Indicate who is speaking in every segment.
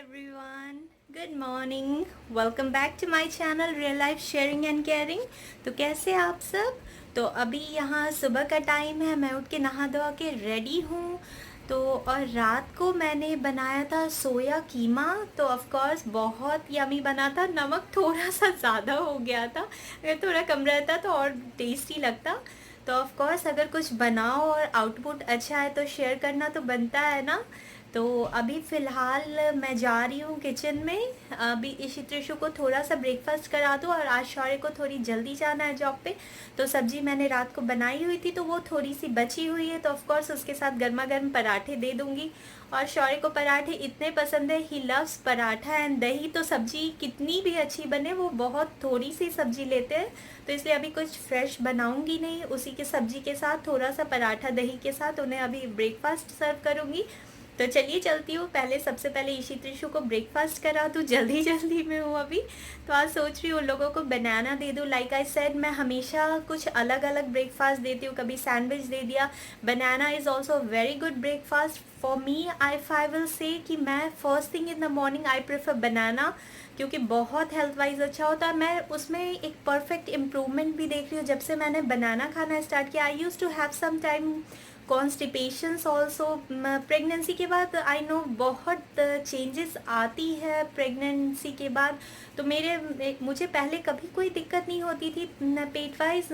Speaker 1: everyone, good morning. Welcome back to my channel Real Life Sharing and Caring. तो कैसे आप सब? तो अभी यहाँ सुबह का टाइम है, मैं उठ के नहा धो के रेडी हूँ। तो और रात को मैंने बनाया था सोया कीमा, तो ऑफ कोर्स बहुत यमी बना था। नमक थोड़ा सा ज़्यादा हो गया था, अगर थोड़ा कम रहता तो और टेस्टी लगता। तो ऑफ कोर्स अगर कुछ बनाओ और आउटपुट अच्छा है तो शेयर करना तो बनता है ना। तो अभी फ़िलहाल मैं जा रही हूँ किचन में। अभी इसी त्रिशु को थोड़ा सा ब्रेकफास्ट करा दूँ, और आज शौर्य को थोड़ी जल्दी जाना है जॉब पे। तो सब्ज़ी मैंने रात को बनाई हुई थी, तो वो थोड़ी सी बची हुई है, तो ऑफ कोर्स उसके साथ गर्मा गर्म पराठे दे दूँगी। और शौर्य को पराठे इतने पसंद है, ही लव्स पराठा एंड दही। तो सब्ज़ी कितनी भी अच्छी बने, वो बहुत थोड़ी सी सब्ज़ी लेते हैं, तो इसलिए अभी कुछ फ्रेश बनाऊंगी नहीं। उसी के सब्ज़ी के साथ थोड़ा सा पराठा दही के साथ उन्हें अभी ब्रेकफास्ट सर्व करूँगी। तो चलिए चलती हूँ, पहले सबसे पहले ईशी त्रिशु को ब्रेकफास्ट करा दूँ, जल्दी जल्दी में हूँ अभी। तो आज सोच रही हूँ उन लोगों को बनाना दे दूँ। लाइक आई सेड, मैं हमेशा कुछ अलग अलग ब्रेकफास्ट देती हूँ। कभी सैंडविच दे दिया। Banana is also very good breakfast for me. I will say कि मैं first thing in the morning I prefer banana, क्योंकि बहुत हेल्थ वाइज अच्छा होता है। मैं उसमें एक परफेक्ट इम्प्रूवमेंट भी देख रही हूँ जब से मैंने बनाना खाना स्टार्ट किया। I use to have some time constipations also. Pregnancy के बाद आई नो बहुत चेंजेस आती है प्रेगनेंसी के बाद। तो मुझे पहले कभी कोई दिक्कत नहीं होती थी पेट वाइज,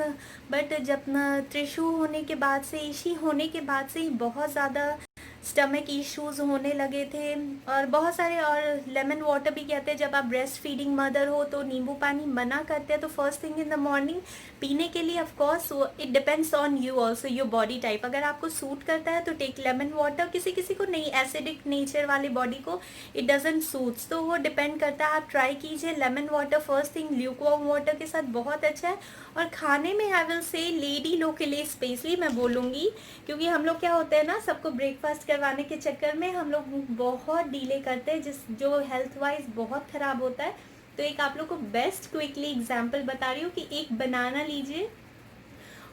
Speaker 1: बट जब त्रिशु होने के बाद से, ईशी होने के बाद से ही बहुत ज़्यादा स्टमक इश्यूज होने लगे थे। और बहुत सारे, और लेमन वाटर भी कहते हैं, जब आप ब्रेस्ट फीडिंग मदर हो तो नींबू पानी मना करते हैं। तो first thing in the morning पीने के लिए, of course it depends on you also, your body type. अगर आपको सूट करता है तो टेक लेमन वाटर, किसी किसी को नहीं, एसिडिक नेचर वाली बॉडी को इट डजंट सूट्स, तो वो डिपेंड करता है। आप ट्राई कीजिए lemon water first thing, lukewarm water के साथ, बहुत अच्छा है। और खाने में आई विल से लेडी लोग के लिए स्पेशली मैं बोलूँगी, क्योंकि हम लोग क्या होते हैं ना, सबको ब्रेकफास्ट करवाने के चक्कर में हम लोग बहुत डीले करते हैं, जो हेल्थ वाइज बहुत ख़राब होता है। तो एक आप लोग को बेस्ट क्विकली एग्जांपल बता रही हूँ कि एक बनाना लीजिए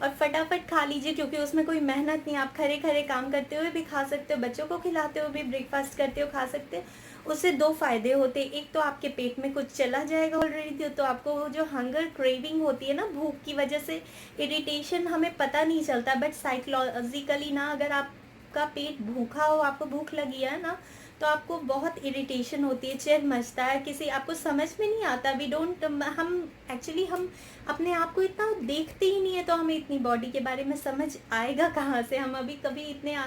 Speaker 1: और फटाफट खा लीजिए, क्योंकि उसमें कोई मेहनत नहीं। आप खड़े खड़े काम करते हुए भी खा सकते हो, बच्चों को खिलाते हुए भी ब्रेकफास्ट करते हो खा सकते हो। उससे दो फायदे होते हैं, एक तो आपके पेट में कुछ चला जाएगा ऑलरेडी, तो आपको वो जो हंगर क्रेविंग होती है ना, भूख की वजह से इरिटेशन, हमें पता नहीं चलता, बट साइकोलॉजिकली ना, अगर आपका पेट भूखा हो, आपको भूख लगी है ना, तो आपको बहुत इरिटेशन होती है, चिढ़ मचता है, किसी आपको समझ में नहीं आता। वी डोंट, हम एक्चुअली हम अपने आप को इतना देखते ही नहीं है, तो हमें इतनी बॉडी के बारे में समझ आएगा कहाँ से। हम अभी कभी इतने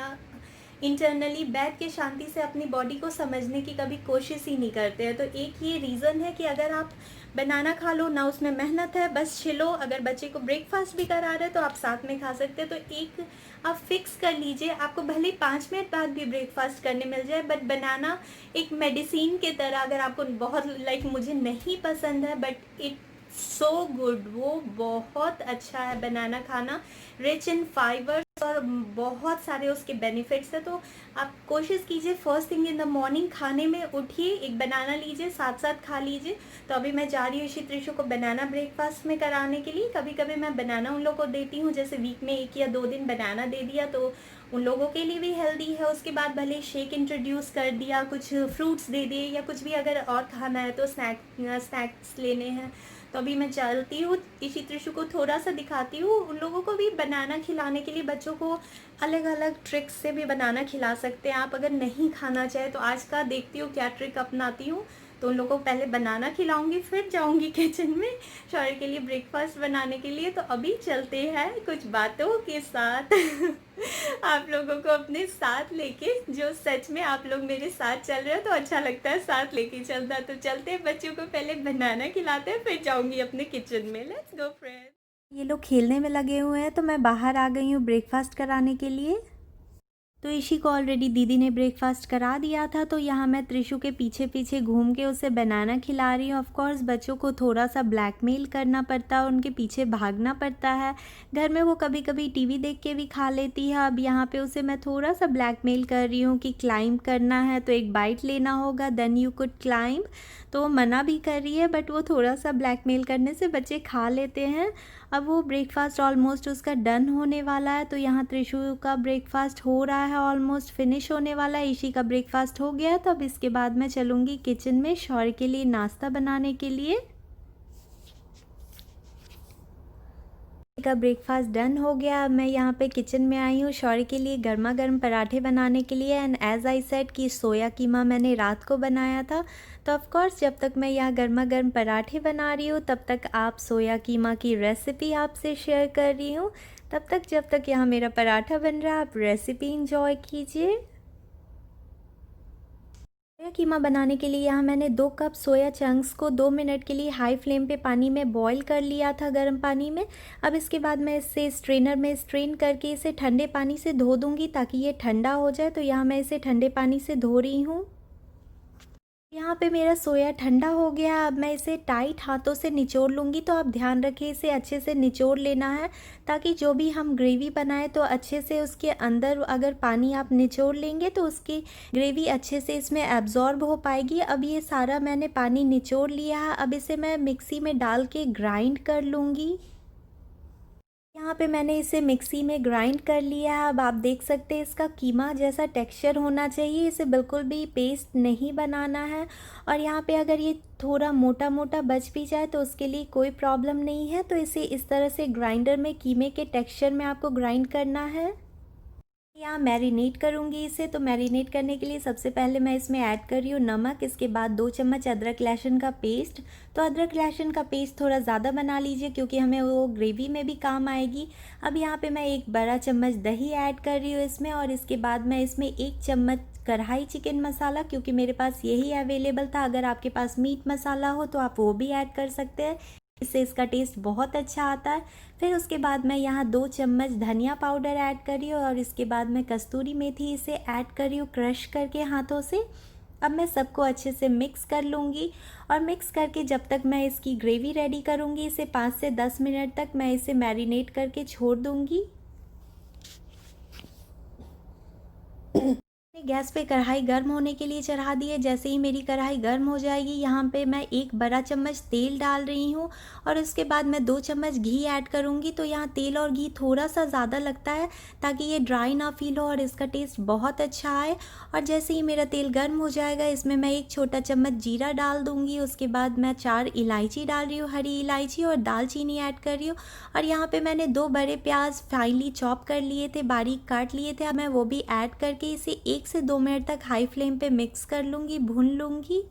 Speaker 1: इंटरनली बैठ के शांति से अपनी बॉडी को समझने की कभी कोशिश ही नहीं करते हैं। तो एक ये रीज़न है कि अगर आप बनाना खा लो ना, उसमें मेहनत है, बस छिलो। अगर बच्चे को ब्रेकफास्ट भी करा रहे तो आप साथ में खा सकते हैं। तो एक आप फिक्स कर लीजिए, आपको भले 5 मिनट बाद भी ब्रेकफास्ट करने मिल जाए, बट बनाना एक मेडिसिन के तरह, अगर आपको बहुत लाइक मुझे नहीं पसंद है, बट इट सो गुड, वो बहुत अच्छा है बनाना खाना, रिच इन फाइबर और बहुत सारे उसके बेनिफिट्स है। तो आप कोशिश कीजिए first thing in the morning खाने में उठिए, एक बनाना लीजिए, साथ साथ खा लीजिए। तो अभी मैं जा रही हूँ इसी त्रिशु को बनाना ब्रेकफास्ट में कराने के लिए। कभी कभी मैं बनाना उन लोगों को देती हूँ, जैसे वीक में 1 या 2 दिन बनाना दे दिया, तो उन लोगों के लिए भी हेल्दी है। उसके बाद भले शेक इंट्रोड्यूस कर दिया, कुछ फ्रूट्स दे दिए, या कुछ भी अगर और खाना है तो स्नैक्स लेने हैं। तो अभी मैं चलती हूँ, इसी त्रिशु को थोड़ा सा दिखाती हूँ। उन लोगों को भी बनाना खिलाने के लिए बच्चों को अलग अलग ट्रिक्स से भी बनाना खिला सकते हैं आप, अगर नहीं खाना चाहे तो। आज का देखती हूँ क्या ट्रिक अपनाती हूँ। तो उन लोगों को पहले बनाना खिलाऊंगी, फिर जाऊंगी किचन में शौर्य के लिए ब्रेकफास्ट बनाने के लिए। तो अभी चलते हैं कुछ बातों के साथ आप लोगों को अपने साथ लेके, जो सच में आप लोग मेरे साथ चल रहे हो तो अच्छा लगता है साथ लेके चलता। तो चलते हैं, बच्चों को पहले बनाना खिलाते हैं, फिर जाऊंगी अपने किचन में। Let's go friends. ये लोग खेलने में लगे हुए हैं, तो मैं बाहर आ गई हूँ ब्रेकफास्ट कराने के लिए। तो इशी को ऑलरेडी दीदी ने ब्रेकफास्ट करा दिया था, तो यहाँ मैं त्रिशु के पीछे पीछे घूम के उसे बनाना खिला रही हूँ। ऑफ कोर्स बच्चों को थोड़ा सा ब्लैकमेल करना पड़ता है, उनके पीछे भागना पड़ता है। घर में वो कभी कभी टीवी देख के भी खा लेती है। अब यहाँ पे उसे मैं थोड़ा सा ब्लैकमेल कर रही हूँ कि क्लाइंब करना है तो एक बाइट लेना होगा, देन यू कुड क्लाइंब। तो वो मना भी कर रही है, बट वो थोड़ा सा ब्लैकमेल करने से बच्चे खा लेते हैं। अब वो ब्रेकफास्ट ऑलमोस्ट उसका डन होने वाला है। तो यहाँ त्रिशु का ब्रेकफास्ट हो रहा है, ऑलमोस्ट फिनिश होने वाला है। ईशी का ब्रेकफास्ट हो गया है। तो अब इसके बाद मैं चलूँगी किचन में शौर्य के लिए नाश्ता बनाने के लिए। का ब्रेकफास्ट डन हो गया। अब मैं यहाँ पे किचन में आई हूँ शौर्य के लिए गर्मा गर्म पराठे बनाने के लिए। एंड एज आई सेड कि सोया कीमा मैंने रात को बनाया था। तो ऑफ कोर्स जब तक मैं यहाँ गर्मा गर्म पराठे बना रही हूँ तब तक आप सोया कीमा की रेसिपी आपसे शेयर कर रही हूँ। तब तक जब तक यहाँ मेरा पराठा बन रहा है आप रेसिपी इंजॉय कीजिए। सोया कीमा बनाने के लिए यहाँ मैंने 2 कप सोया चंक्स को 2 मिनट के लिए हाई फ्लेम पे पानी में बॉईल कर लिया था, गर्म पानी में। अब इसके बाद मैं इसे स्ट्रेनर में स्ट्रेन करके इसे ठंडे पानी से धो दूँगी ताकि ये ठंडा हो जाए। तो यहाँ मैं इसे ठंडे पानी से धो रही हूँ। यहाँ पे मेरा सोया ठंडा हो गया। अब मैं इसे टाइट हाथों से निचोड़ लूँगी। तो आप ध्यान रखिए इसे अच्छे से निचोड़ लेना है ताकि जो भी हम ग्रेवी बनाएं तो अच्छे से उसके अंदर अगर पानी आप निचोड़ लेंगे तो उसकी ग्रेवी अच्छे से इसमें एब्जॉर्ब हो पाएगी। अब ये सारा मैंने पानी निचोड़ लिया है। अब इसे मैं मिक्सी में डाल के ग्राइंड कर लूँगी। यहाँ पे मैंने इसे मिक्सी में ग्राइंड कर लिया है। अब आप देख सकते हैं इसका कीमा जैसा टेक्सचर होना चाहिए, इसे बिल्कुल भी पेस्ट नहीं बनाना है। और यहाँ पे अगर ये थोड़ा मोटा मोटा बच भी जाए तो उसके लिए कोई प्रॉब्लम नहीं है। तो इसे इस तरह से ग्राइंडर में कीमे के टेक्सचर में आपको ग्राइंड करना है। यहाँ मैरिनेट करूँगी इसे। तो मैरिनेट करने के लिए सबसे पहले मैं इसमें ऐड कर रही हूँ नमक, इसके बाद 2 चम्मच अदरक लहसुन का पेस्ट। तो अदरक लहसुन का पेस्ट थोड़ा ज़्यादा बना लीजिए क्योंकि हमें वो ग्रेवी में भी काम आएगी। अब यहाँ पे मैं 1 बड़ा चम्मच दही ऐड कर रही हूँ इसमें। और इसके बाद मैं इसमें 1 चम्मच कढ़ाई चिकन मसाला, क्योंकि मेरे पास यही अवेलेबल था। अगर आपके पास मीट मसाला हो तो आप वो भी ऐड कर सकते हैं, इससे इसका टेस्ट बहुत अच्छा आता है। फिर उसके बाद मैं यहाँ 2 चम्मच धनिया पाउडर ऐड कर रही हूँ। और इसके बाद मैं कस्तूरी मेथी इसे ऐड कर रही हूँ क्रश करके हाथों से। अब मैं सबको अच्छे से मिक्स कर लूँगी। और मिक्स करके जब तक मैं इसकी ग्रेवी रेडी करूँगी, इसे 5 से 10 मिनट तक मैं इसे मैरिनेट करके छोड़ दूँगी। गैस पे कढ़ाई गर्म होने के लिए चढ़ा दी है। जैसे ही मेरी कढ़ाई गर्म हो जाएगी यहाँ पे मैं 1 बड़ा चम्मच तेल डाल रही हूँ। और उसके बाद मैं 2 चम्मच घी ऐड करूँगी। तो यहाँ तेल और घी थोड़ा सा ज़्यादा लगता है ताकि ये ड्राई ना फील हो और इसका टेस्ट बहुत अच्छा आए। और जैसे ही मेरा तेल गर्म हो जाएगा इसमें मैं 1 छोटा चम्मच जीरा डाल दूँगी। उसके बाद मैं 4 इलायची डाल रही हूँ, हरी इलायची, और दालचीनी ऐड कर रही हूँ। और यहाँ पे मैंने 2 बड़े प्याज फाइनली चॉप कर लिए थे, बारीक काट लिए थे। अब मैं वो भी ऐड करके इसे 1 से 2 मिनट तक हाई फ्लेम पे मिक्स कर लूँगी, भून लूँगी।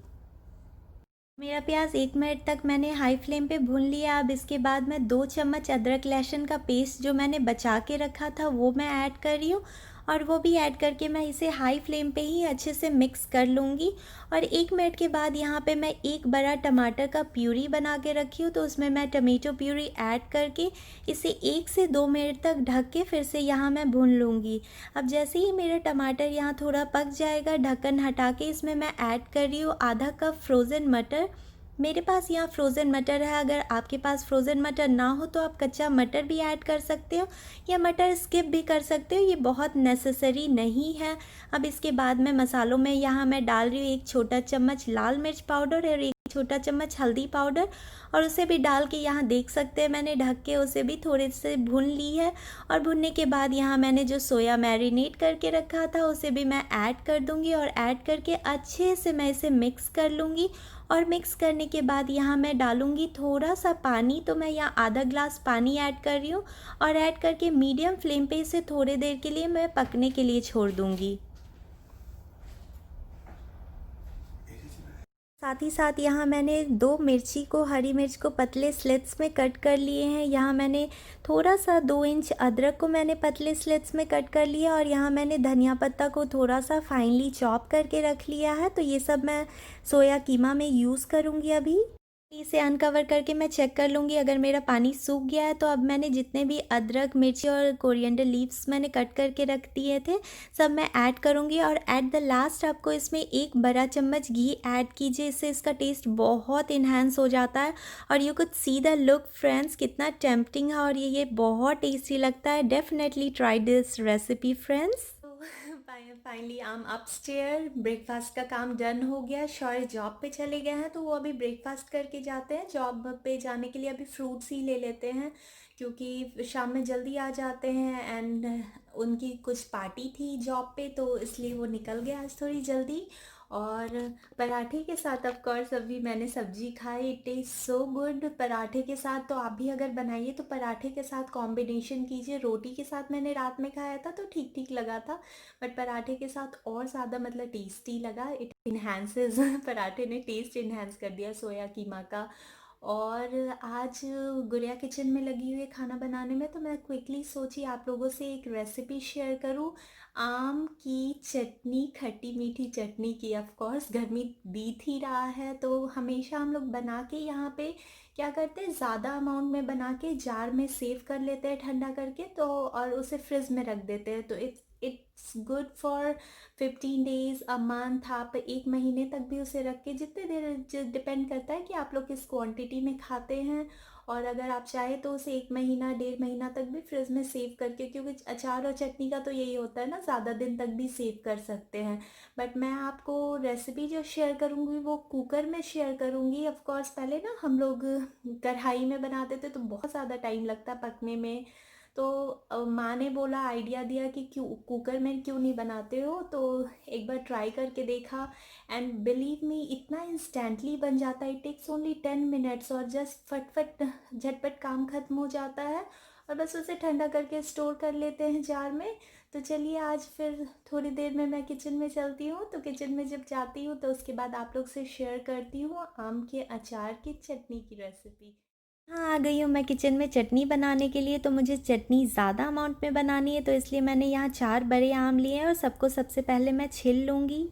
Speaker 1: मेरा प्याज 1 मिनट तक मैंने हाई फ्लेम पे भून लिया। अब इसके बाद मैं 2 चम्मच अदरक लहसुन का पेस्ट जो मैंने बचा के रखा था वो मैं ऐड कर रही हूँ। और वो भी ऐड करके मैं इसे हाई फ्लेम पे ही अच्छे से मिक्स कर लूँगी। और 1 मिनट के बाद यहाँ पे मैं 1 बड़ा टमाटर का प्यूरी बना के रखी हूँ। तो उसमें मैं टमेटो प्यूरी ऐड करके इसे 1 से 2 मिनट तक ढक के फिर से यहाँ मैं भून लूँगी। अब जैसे ही मेरा टमाटर यहाँ थोड़ा पक जाएगा, ढक्कन हटा के इसमें मैं ऐड कर रही हूँ आधा कप फ्रोज़न मटर। मेरे पास यहाँ फ्रोज़न मटर है। अगर आपके पास फ्रोज़न मटर ना हो तो आप कच्चा मटर भी ऐड कर सकते हो या मटर स्किप भी कर सकते हो, ये बहुत नेसेसरी नहीं है। अब इसके बाद में मसालों में यहाँ मैं डाल रही हूँ 1 छोटा चम्मच लाल मिर्च पाउडर और 1 छोटा चम्मच हल्दी पाउडर। और उसे भी डाल के यहाँ देख सकते हैं मैंने ढक के उसे भी थोड़े से भून ली है। और भुनने के बाद यहाँ मैंने जो सोया मैरिनेट करके रखा था उसे भी मैं ऐड कर दूँगी। और ऐड करके अच्छे से मैं इसे मिक्स कर लूँगी। और मिक्स करने के बाद यहाँ मैं डालूँगी थोड़ा सा पानी। तो मैं यहाँ आधा ग्लास पानी ऐड कर रही हूँ। और ऐड करके मीडियम फ्लेम पे इसे थोड़ी देर के लिए मैं पकने के लिए छोड़ दूँगी। साथ ही साथ यहाँ मैंने 2 हरी मिर्च को पतले स्लिट्स में कट कर लिए हैं। यहाँ मैंने थोड़ा सा 2 इंच अदरक को मैंने पतले स्लिट्स में कट कर लिया। और यहाँ मैंने धनिया पत्ता को थोड़ा सा फाइनली चॉप करके रख लिया है। तो ये सब मैं सोया कीमा में यूज़ करूँगी। अभी इसे अनकवर करके मैं चेक कर लूँगी अगर मेरा पानी सूख गया है। तो अब मैंने जितने भी अदरक, मिर्ची और कोरिएंडर लीव्स मैंने कट करके रख दिए थे सब मैं ऐड करूँगी। और एट द लास्ट आपको इसमें 1 बड़ा चम्मच घी ऐड कीजिए, इससे इसका टेस्ट बहुत इन्हांस हो जाता है। और you could see the look friends, कितना टेम्पटिंग है और ये बहुत टेस्टी लगता है। Definitely try this recipe friends. Finally I am upstair. Breakfast का काम डन हो गया। शौर्य जॉब पे चले गए हैं तो वो अभी ब्रेकफास्ट करके जाते हैं। जॉब पे जाने के लिए अभी फ्रूट्स ही ले लेते हैं क्योंकि शाम में जल्दी आ जाते हैं एंड उनकी कुछ पार्टी थी जॉब पे तो इसलिए वो निकल गए आज थोड़ी जल्दी। और पराठे के साथ ऑफ कोर्स अभी मैंने सब्जी खाई। इट इज़ सो गुड पराठे के साथ। तो आप भी अगर बनाइए तो पराठे के साथ कॉम्बिनेशन कीजिए। रोटी के साथ मैंने रात में खाया था तो ठीक ठीक लगा था, बट पराठे के साथ और ज़्यादा मतलब टेस्टी लगा। इट इन्हेंसेस पराठे ने टेस्ट इन्हेंस कर दिया सोया कीमा का। और आज गुड़िया किचन में लगी हुई है खाना बनाने में तो मैं क्विकली सोची आप लोगों से एक रेसिपी शेयर करूं। आम की चटनी, खट्टी मीठी चटनी की। ऑफ कोर्स गर्मी बीत ही रहा है तो हमेशा हम लोग बना के यहाँ पे क्या करते हैं, ज़्यादा अमाउंट में बना के जार में सेव कर लेते हैं ठंडा करके तो, और उसे फ्रिज में रख देते हैं तो it's good for 15 days a month. आप एक महीने तक भी उसे रख के, जितने देर डिपेंड करता है कि आप लोग किस क्वांटिटी में खाते हैं। और अगर आप चाहें तो उसे एक महीना 1.5 महीना तक भी फ्रिज में सेव करके, क्योंकि अचार और चटनी का तो यही होता है ना, ज़्यादा दिन तक भी सेव कर सकते हैं। बट मैं आपको रेसिपी जो शेयर करूँगी वो कुकर में शेयर करूँगी। ऑफ कोर्स पहले ना हम लोग कढ़ाई में बनाते थे तो बहुत ज़्यादा टाइम लगता पकने में। तो माँ ने बोला, आइडिया दिया कि क्यों कुकर में क्यों नहीं बनाते हो, तो एक बार ट्राई करके देखा एंड बिलीव मी इतना इंस्टेंटली बन जाता है। इट टेक्स ओनली 10 मिनट्स और जस्ट फटफट झटपट काम खत्म हो जाता है और बस उसे ठंडा करके स्टोर कर लेते हैं जार में। तो चलिए आज फिर थोड़ी देर में मैं किचन में चलती हूँ। तो किचन में जब जाती हूँ तो उसके बाद आप लोग से शेयर करती हूँ आम के अचार की चटनी की रेसिपी। हाँ, आ गई हूँ मैं किचन में चटनी बनाने के लिए। तो मुझे चटनी ज़्यादा अमाउंट में बनानी है तो इसलिए मैंने यहाँ 4 बड़े आम लिए हैं और सबको सबसे पहले मैं छील लूँगी।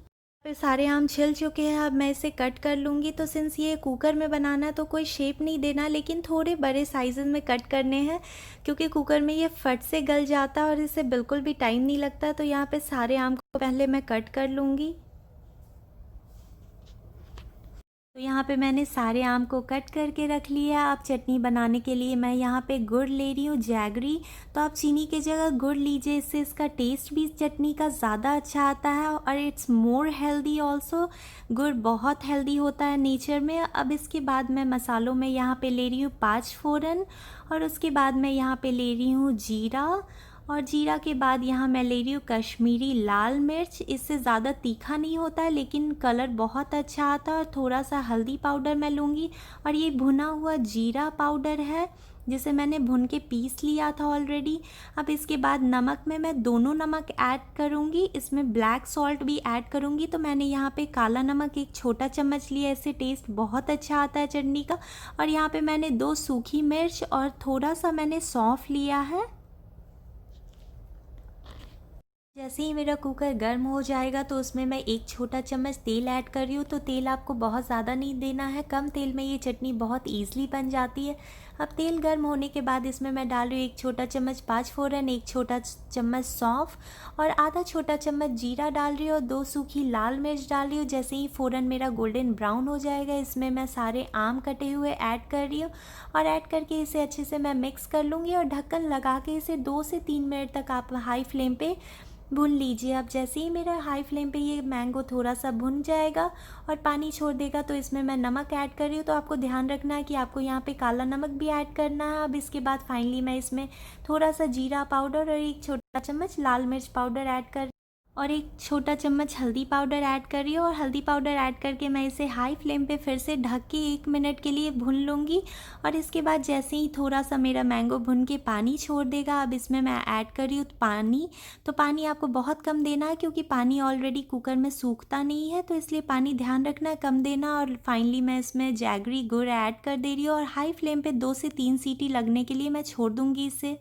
Speaker 1: फिर सारे आम छिल चुके हैं, अब मैं इसे कट कर लूँगी। तो सिंस ये कुकर में बनाना है तो कोई शेप नहीं देना, लेकिन थोड़े बड़े साइज़ में कट करने हैं क्योंकि कुकर में ये फट से गल जाता है और इसे बिल्कुल भी टाइम नहीं लगता। तो यहाँ पे सारे आम को पहले मैं कट कर लूँगी। तो यहाँ पे मैंने सारे आम को कट करके रख लिया। अब चटनी बनाने के लिए मैं यहाँ पे गुड़ ले रही हूँ, जैगरी। तो आप चीनी की जगह गुड़ लीजिए, इससे इसका टेस्ट भी चटनी का ज़्यादा अच्छा आता है और इट्स मोर हेल्दी ऑल्सो। गुड़ बहुत हेल्दी होता है नेचर में। अब इसके बाद मैं मसालों में यहाँ पे ले रही हूँ 5 फोरन और उसके बाद मैं यहाँ पे ले रही हूँ जीरा। और जीरा के बाद यहाँ मैं ले रही हूँ कश्मीरी लाल मिर्च। इससे ज़्यादा तीखा नहीं होता है लेकिन कलर बहुत अच्छा आता है। और थोड़ा सा हल्दी पाउडर मैं लूँगी और ये भुना हुआ जीरा पाउडर है जिसे मैंने भुन के पीस लिया था ऑलरेडी। अब इसके बाद नमक में मैं दोनों नमक ऐड करूँगी, इसमें ब्लैक सॉल्ट भी ऐड करूँगी। तो मैंने यहाँ पे काला नमक 1 छोटा चम्मच लिया, इससे टेस्ट बहुत अच्छा आता है चटनी का। और यहाँ पे मैंने 2 सूखी मिर्च और थोड़ा सा मैंने सौंफ लिया है। जैसे ही मेरा कुकर गर्म हो जाएगा तो उसमें मैं 1 छोटा चम्मच तेल ऐड कर रही हूँ। तो तेल आपको बहुत ज़्यादा नहीं देना है, कम तेल में ये चटनी बहुत ईज़िली बन जाती है। अब तेल गर्म होने के बाद इसमें मैं डाल रही हूँ 1 छोटा चम्मच 5 फोरन, 1 छोटा चम्मच सौंफ और आधा छोटा चम्मच जीरा डाल रही हूँ और 2 सूखी लाल मिर्च डाल रही हूँ। जैसे ही फ़ौरन मेरा गोल्डन ब्राउन हो जाएगा इसमें मैं सारे आम कटे हुए ऐड कर रही हूँ और ऐड करके इसे अच्छे से मैं मिक्स कर लूँगी और ढक्कन लगा के इसे 2 से 3 मिनट तक आप हाई फ्लेम पे भून लीजिए। अब जैसे ही मेरा हाई फ्लेम पे ये मैंगो थोड़ा सा भुन जाएगा और पानी छोड़ देगा तो इसमें मैं नमक ऐड कर रही हूँ। तो आपको ध्यान रखना है कि आपको यहाँ पे काला नमक भी ऐड करना है। अब इसके बाद फाइनली मैं इसमें थोड़ा सा जीरा पाउडर और 1 छोटा चम्मच लाल मिर्च पाउडर ऐड कर और 1 छोटा चम्मच हल्दी पाउडर ऐड कर रही हूँ। और हल्दी पाउडर ऐड करके मैं इसे हाई फ्लेम पे फिर से ढक के 1 मिनट के लिए भून लूँगी। और इसके बाद जैसे ही थोड़ा सा मेरा मैंगो भुन के पानी छोड़ देगा, अब इसमें मैं ऐड कर रही हूँ पानी। तो पानी आपको बहुत कम देना है क्योंकि पानी ऑलरेडी कुकर में सूखता नहीं है, तो इसलिए पानी ध्यान रखना है कम देना। और फाइनली मैं इसमें जैगरी गुड़ ऐड कर दे रही हूँ और हाई फ्लेम पे 2 से 3 सीटी लगने के लिए मैं छोड़ दूँगी इसे।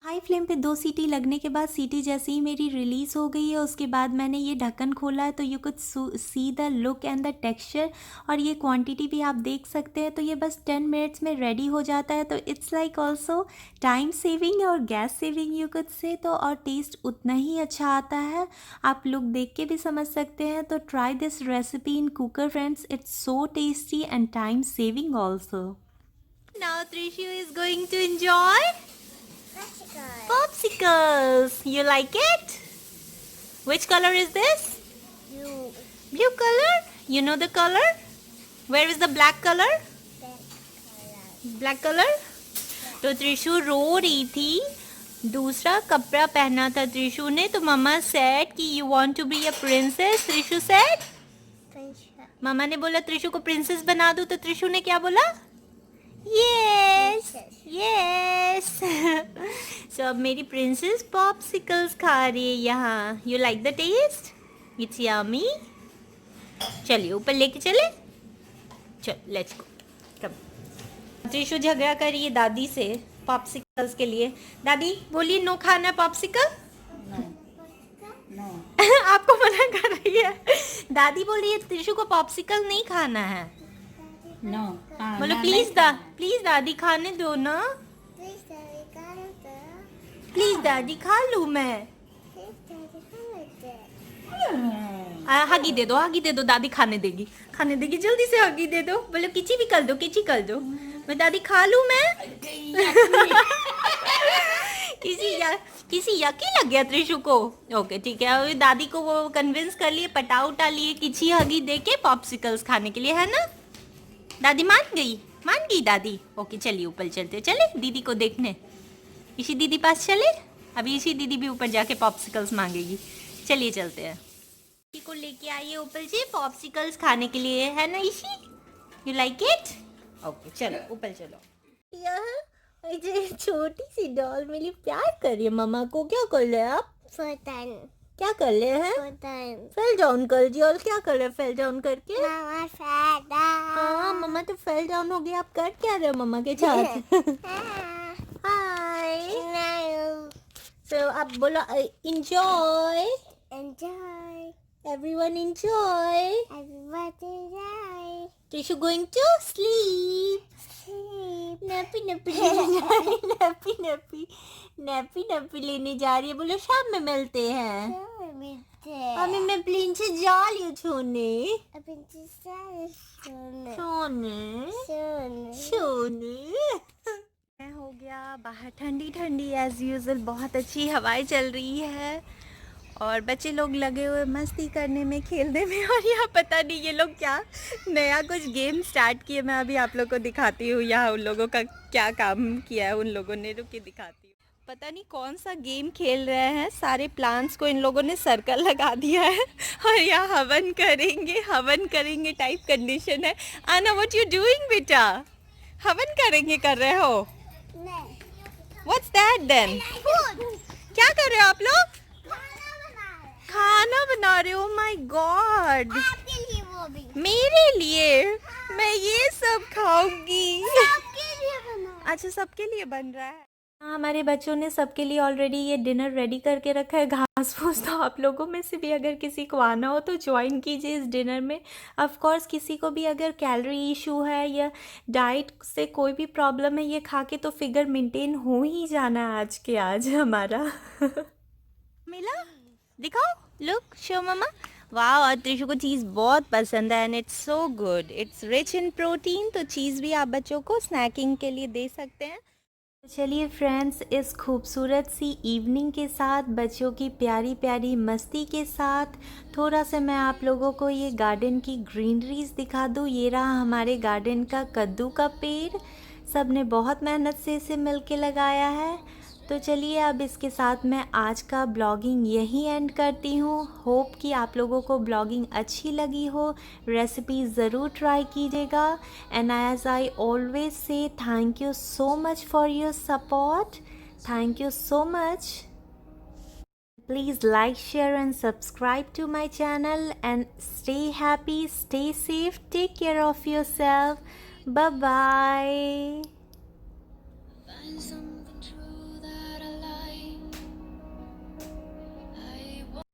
Speaker 1: हाई फ्लेम पे 2 सीटी लगने के बाद सीटी जैसे ही मेरी रिलीज़ हो गई है उसके बाद मैंने ये ढक्कन खोला है तो you could see the look and the texture और ये क्वांटिटी भी आप देख सकते हैं। तो ये बस 10 मिनट्स में रेडी हो जाता है। तो it's like also time saving और gas saving you could say. तो और टेस्ट उतना ही अच्छा आता है, आप लुक देख के भी समझ सकते हैं। तो try this recipe in cooker friends, it's so tasty and time saving also. Now Trishu is going to enjoy Popsicles. You like it? Which color is this?
Speaker 2: You.
Speaker 1: Blue color? You know the color? Where is the black color? Black color? तो त्रिशु रो रही थी, दूसरा कपड़ा पहना था त्रिशु ने, तो mamma said कि you want to be a princess. Trishu said, mamma ने बोला त्रिशु को प्रिंसेस बना दो, तो त्रिशु ने क्या बोला? Yes yes. सो अब मेरी प्रिंसेस पॉप्सिकल्स खा रही है यहाँ. You like the taste? It's yummy. चलिए ऊपर लेके चले. चल लेट्स गो. कम. त्रिशु झगड़ा कर रही है दादी से पॉप्सिकल्स के लिए. दादी बोलिए नो खाना पॉप्सिकल. आपको मना कर रही है. दादी बोल रही है त्रिशु को पॉप्सिकल नहीं खाना है.
Speaker 2: No.
Speaker 1: बोलो प्लीज दादी खाने दो ना. प्लीज दादी खा लूँ मैं. हगी दे दो दादी खाने देगी जल्दी से. हगी दे दो. बोलो किची भी कर दो. मैं दादी खा लूँ मैं. किसी यकी लग गया त्रिशु को. ओके ठीक है. अभी दादी को वो कन्विंस कर लिए, पटा उठा लिए किची हगी दे के पॉप्सिकल्स खाने के लिए, है ना. दादी मान गई दादी. ओके चलिए ऊपर चले दीदी को देखने. इसी दीदी पास चले. अभी इसी दीदी भी ऊपर जाके पॉप्सिकल्स मांगेगी. चलिए चलते हैं. इसी को लेके आइए ऊपर से पॉप्सिकल्स खाने के लिए, है ना इसी. You like it? ओके चलो ऊपर चलो. यह छोटी सी डॉल मेरी प्यार कर रही है मम्मा को. क्या कर रहे हैं आप? क्या कर रहे हैं? फेल डाउन कर दिया. और क्या कर रहे हैं फेल डाउन करके? हाँ मम्मा तो फेल डाउन हो गया. आप कर क्या रहे हो मम्मा के साथ? हाय. सो आप बोलो enjoy. Everyone enjoy. Trishu going to sleep. Nappy लेने जा रही है. बोलो शाम में मिलते हैं. अभी मैं प्लेन से जा रही हूँ सोने. हो गया बाहर ठंडी एज यूजुअल. बहुत अच्छी हवाएं चल रही है और बच्चे लोग लगे हुए मस्ती करने में, खेलने में. और यहाँ पता नहीं ये लोग क्या नया कुछ गेम स्टार्ट किए. मैं अभी आप लोगों को दिखाती हूँ यहाँ उन लोगों का क्या काम किया है उन लोगों ने. रुक के दिखाती हूँ. पता नहीं कौन सा गेम खेल रहे हैं. सारे प्लांट्स को इन लोगों ने सर्कल लगा दिया है और यहाँ हवन करेंगे टाइप कंडीशन है. आना व्हाट यू डूइंग बेटा? हवन कर रहे हो? What's that then? क्या कर रहे हो आप लोग? खाना बना रहे हो. My God. मेरे लिए? मैं ये सब खाऊंगी. अच्छा सबके लिए बन रहा है. हाँ हमारे बच्चों ने सबके लिए ऑलरेडी ये डिनर रेडी करके रखा है. घास फूस. तो आप लोगों में से भी अगर किसी को आना हो तो ज्वाइन कीजिए इस डिनर में. ऑफ कोर्स किसी को भी अगर कैलोरी इशू है या डाइट से कोई भी प्रॉब्लम है, ये खा के तो फिगर मेंटेन हो ही जाना है आज के आज हमारा. मिला दिखाओ. लुक शो मम्मा. वाह. और त्रिशु को चीज़ बहुत पसंद है and it's so good. It's rich in protein. तो चीज़ भी आप बच्चों को स्नैकिंग के लिए दे सकते हैं. चलिए फ्रेंड्स, इस खूबसूरत सी इवनिंग के साथ, बच्चों की प्यारी प्यारी मस्ती के साथ, थोड़ा सा मैं आप लोगों को ये गार्डन की ग्रीनरीज दिखा दूँ. ये रहा हमारे गार्डन का कद्दू का पेड़. सब ने बहुत मेहनत से इसे मिल के लगाया है. तो चलिए अब इसके साथ मैं आज का ब्लॉगिंग यहीं एंड करती हूँ. होप कि आप लोगों को ब्लॉगिंग अच्छी लगी हो. रेसिपी ज़रूर ट्राई कीजिएगा. And as I always say thank you so much for your support. Thank you so much. Please like, share and subscribe to my channel and stay happy, stay safe, take care of yourself. Bye bye.